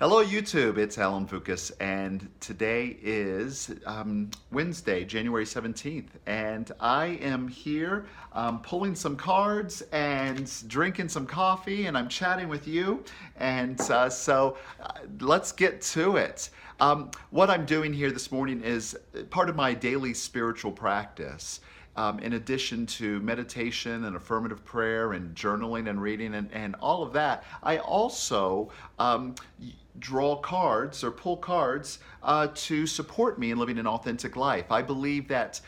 Hello YouTube, it's Alan Fukas, and today is Wednesday, January 17th, and I am here pulling some cards and drinking some coffee, and I'm chatting with you, and let's get to it. What I'm doing here this morning is part of my daily spiritual practice. In addition to meditation and affirmative prayer and journaling and reading and all of that, I also draw cards or pull cards to support me in living an authentic life. I believe that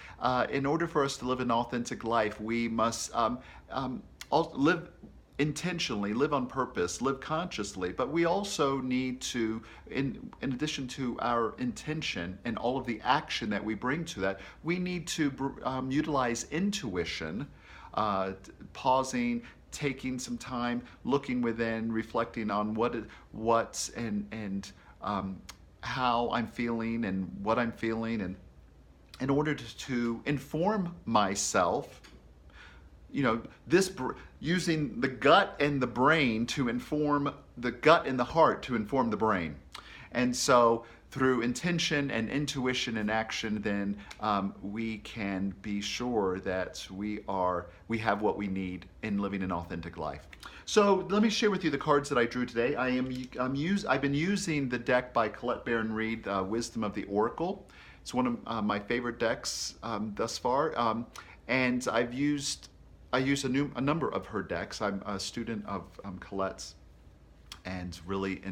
in order for us to live an authentic life, we must live intentionally, live on purpose, live consciously, but we also need to, in addition to our intention and all of the action that we bring to that, we need to utilize intuition, pausing, taking some time, looking within, reflecting on what and how I'm feeling and what I'm feeling, and in order to inform myself, using the gut and the brain to inform the gut and the heart to inform the brain. And so through intention and intuition and action, then we can be sure that we have what we need in living an authentic life. So let me share with you the cards that I drew today. I've been using the deck by Colette Baron, Wisdom of the Oracle. It's one of my favorite decks thus far, and I use a number of her decks. I'm a student of Colette's and really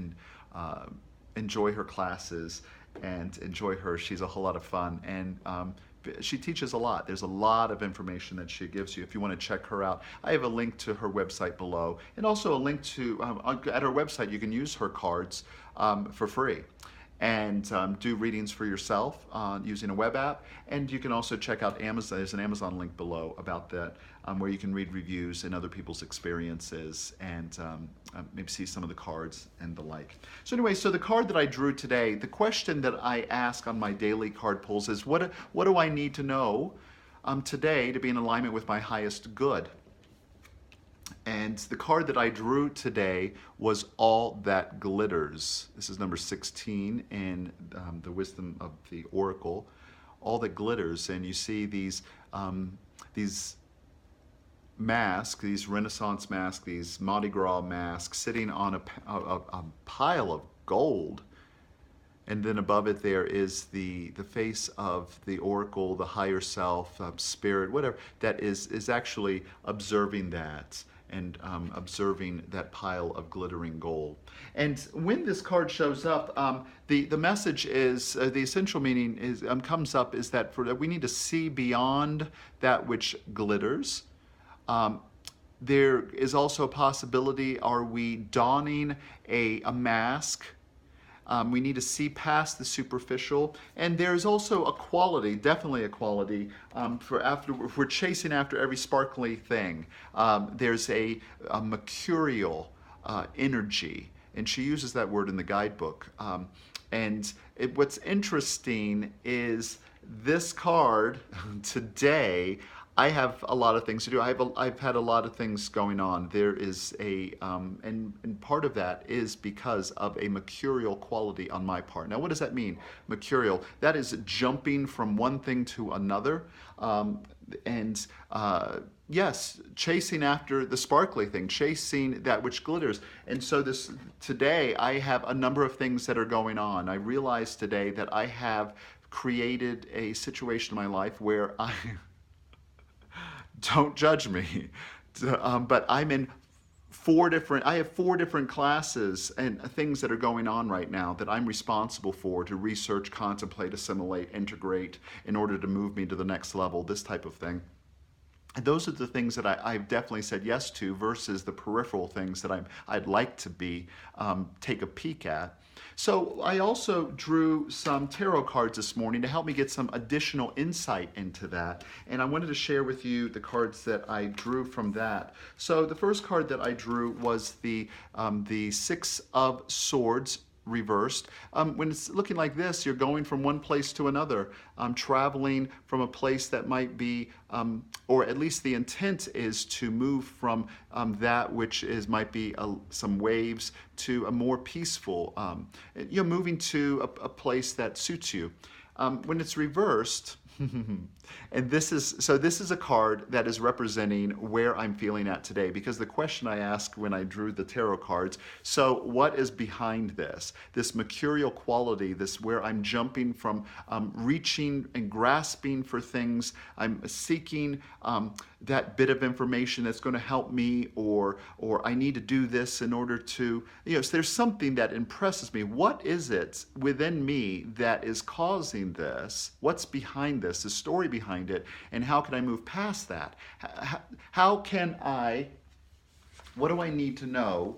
enjoy her classes and enjoy her. She's a whole lot of fun, and she teaches a lot. There's a lot of information that she gives you if you want to check her out. I have a link to her website below, and also a link to, at her website, you can use her cards for free and do readings for yourself using a web app. And you can also check out Amazon. There's an Amazon link below about that, where you can read reviews and other people's experiences and maybe see some of the cards and the like. So anyway, so the card that I drew today, the question that I ask on my daily card pulls is, what do I need to know today to be in alignment with my highest good? And the card that I drew today was All That Glitters. This is number 16 in the Wisdom of the Oracle. All That Glitters, and you see these masks, these Renaissance masks, these Mardi Gras masks sitting on a pile of gold. And then above it there is the face of the Oracle, the higher self, spirit, whatever, that is actually observing that. And observing that pile of glittering gold. And when this card shows up, the message is, the essential meaning is comes up is that we need to see beyond that which glitters. There is also a possibility, are we if a mask? We need to see past the superficial, and there's also a quality, definitely a quality, if we're chasing after every sparkly thing. There's a mercurial energy, and she uses that word in the guidebook. What's interesting is this card today. I have a lot of things to do. I've had a lot of things going on. There is and part of that is because of a mercurial quality on my part. Now, what does that mean? Mercurial. That is jumping from one thing to another, yes, chasing after the sparkly thing, chasing that which glitters. And so today, I have a number of things that are going on. I realized today that I have created a situation in my life where don't judge me, but I'm in I have four different classes and things that are going on right now that I'm responsible for to research, contemplate, assimilate, integrate in order to move me to the next level, this type of thing. And those are the things that I've definitely said yes to versus the peripheral things that I'd like to take a peek at. So I also drew some tarot cards this morning to help me get some additional insight into that. And I wanted to share with you the cards that I drew from that. So the first card that I drew was the Six of Swords reversed. When it's looking like this, you're going from one place to another, traveling from a place that might be, or at least the intent is to move from that which is might be some waves to a more peaceful, moving to a place that suits you. When it's reversed, and this is a card that is representing where I'm feeling at today, because the question I asked when I drew the tarot cards, so what is behind this mercurial quality, this where I'm jumping from reaching and grasping for things, I'm seeking that bit of information that's going to help me, or I need to do this in order to, so there's something that impresses me. What is it within me that is causing this? What's behind this? The story behind it, and how can I move past that? What do I need to know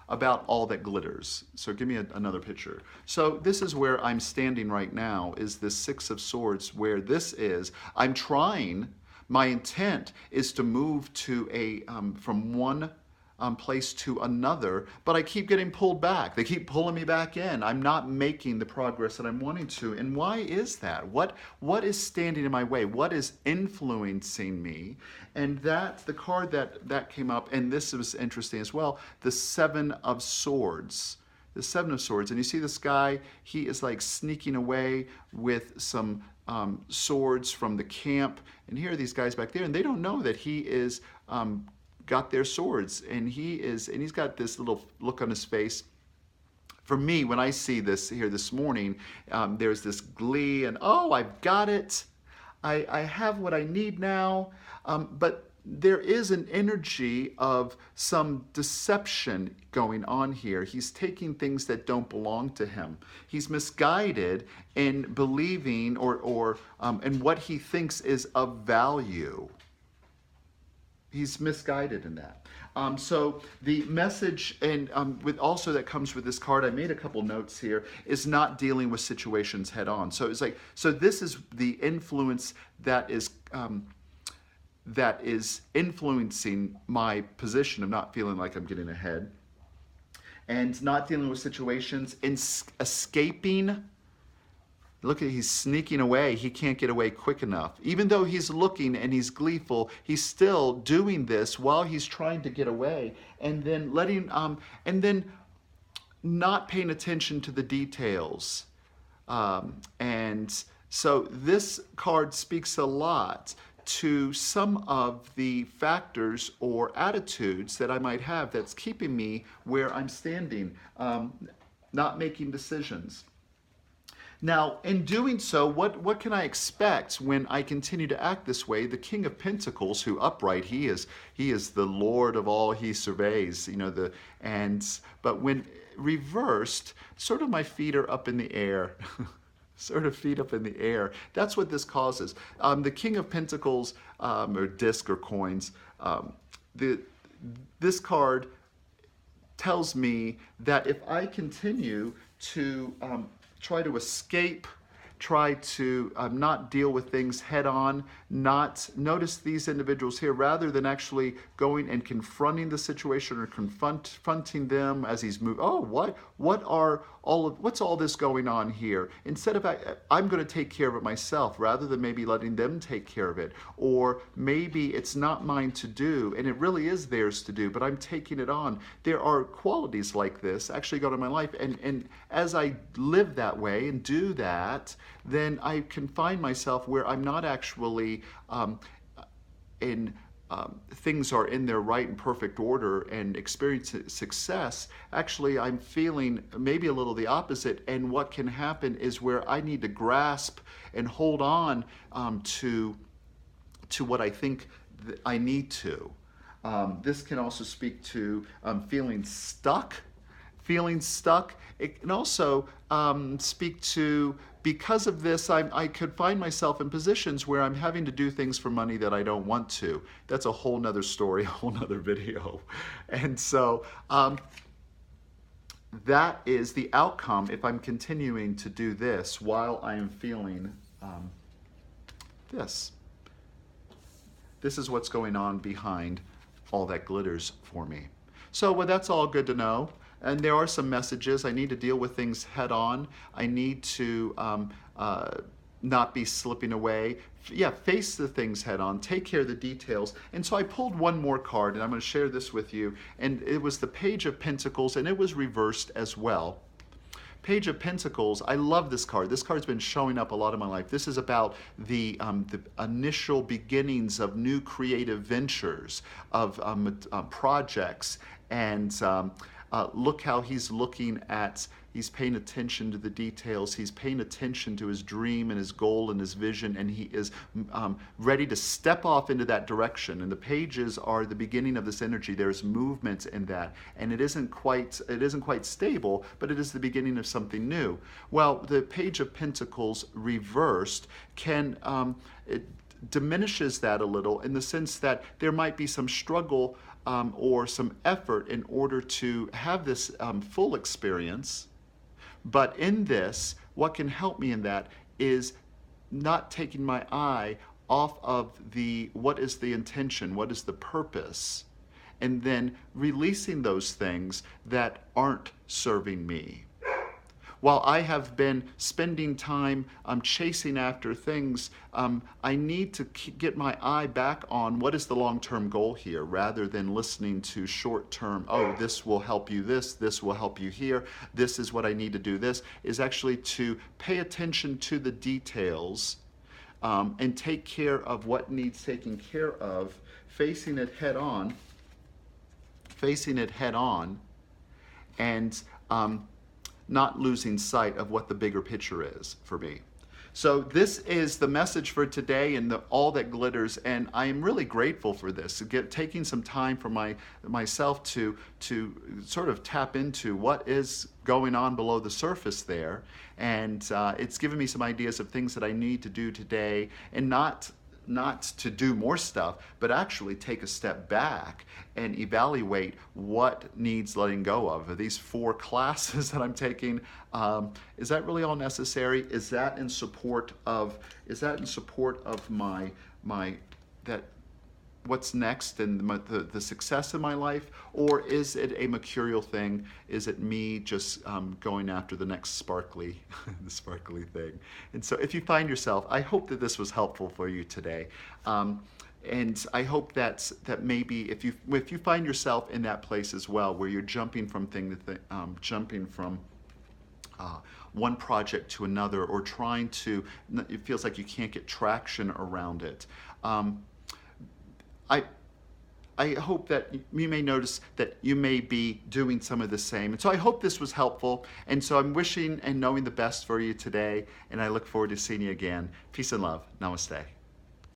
about all that glitters? So give me another picture. So this is where I'm standing right now, is this Six of Swords, where I'm trying, my intent is to move to from one place to another, but I keep getting pulled back. They keep pulling me back in. I'm not making the progress that I'm wanting to. And why is that? What is standing in my way? What is influencing me? And that's the card that came up, and this was interesting as well, the Seven of Swords. The Seven of Swords. And you see this guy, he is like sneaking away with some swords from the camp. And here are these guys back there, and they don't know that he is got their swords, and he's got this little look on his face. For me, when I see this here this morning, there's this glee, and I've got it. I have what I need now. But there is an energy of some deception going on here. He's taking things that don't belong to him. He's misguided in believing or in what he thinks is of value. He's misguided in that. So the message, and with also that comes with this card, I made a couple notes here, is not dealing with situations head on. So it's like, so this is the influence that is influencing my position of not feeling like I'm getting ahead, and not dealing with situations, escaping. Look at, he's sneaking away. He can't get away quick enough. Even though he's looking and he's gleeful, he's still doing this while he's trying to get away, and then and then not paying attention to the details. And so this card speaks a lot to some of the factors or attitudes that I might have that's keeping me where I'm standing, not making decisions. Now, in doing so, what can I expect when I continue to act this way? The King of Pentacles, who upright, he is the Lord of all he surveys, but when reversed, sort of my feet are up in the air. Sort of feet up in the air. That's what this causes. The King of Pentacles, or disc or coins, this card tells me that if I continue to try to escape, try to not deal with things head on, not notice these individuals here, rather than actually going and confronting the situation or confronting them as he's moved. What's all this going on here? Instead of, I'm going to take care of it myself, rather than maybe letting them take care of it. Or maybe it's not mine to do, and it really is theirs to do, but I'm taking it on. There are qualities like this actually go to my life, and as I live that way and do that, then I can find myself where I'm not actually things are in their right and perfect order and experience success. Actually, I'm feeling maybe a little the opposite, and what can happen is where I need to grasp and hold on to what I think I need to. This can also speak to feeling stuck. It can also speak to, because of this, I could find myself in positions where I'm having to do things for money that I don't want to. That's a whole nother story, a whole nother video. And so that is the outcome if I'm continuing to do this while I am feeling this. This is what's going on behind all that glitters for me. So that's all good to know. And there are some messages. I need to deal with things head on. I need to not be slipping away. Yeah, face the things head on, take care of the details. And so I pulled one more card, and I'm going to share this with you. And it was the Page of Pentacles, and it was reversed as well. Page of Pentacles, I love this card. This card's been showing up a lot in my life. This is about the initial beginnings of new creative ventures, of projects, and look how he's looking at, he's paying attention to the details, he's paying attention to his dream and his goal and his vision, and he is ready to step off into that direction. And the pages are the beginning of this energy. There's movement in that, and it isn't quite stable, but it is the beginning of something new. Well, the Page of Pentacles reversed can it diminishes that a little, in the sense that there might be some struggle or some effort in order to have this full experience. But in this, what can help me in that is not taking my eye off of what is the intention, what is the purpose, and then releasing those things that aren't serving me. While I have been spending time chasing after things, I need to get my eye back on what is the long-term goal here, rather than listening to short-term, oh, this will help you this will help you here, this is what I need to do, this is actually to pay attention to the details and take care of what needs taking care of, facing it head on, and not losing sight of what the bigger picture is for me. So this is the message for today, and all that glitters, and I am really grateful for this, taking some time for myself to sort of tap into what is going on below the surface there, and it's given me some ideas of things that I need to do today, and not to do more stuff, but actually take a step back and evaluate what needs letting go of. Are these 4 classes that I'm taking, is that really all necessary? Is that in support of my what's next and the success in my life? Or is it a mercurial thing? Is it me just going after the next sparkly thing? And so if you find yourself, I hope that this was helpful for you today. And I hope that maybe if you find yourself in that place as well, where you're jumping from thing to thing, jumping from one project to another, or trying to, it feels like you can't get traction around it. I hope that you may notice that you may be doing some of the same. And so I hope this was helpful. And so I'm wishing and knowing the best for you today. And I look forward to seeing you again. Peace and love. Namaste.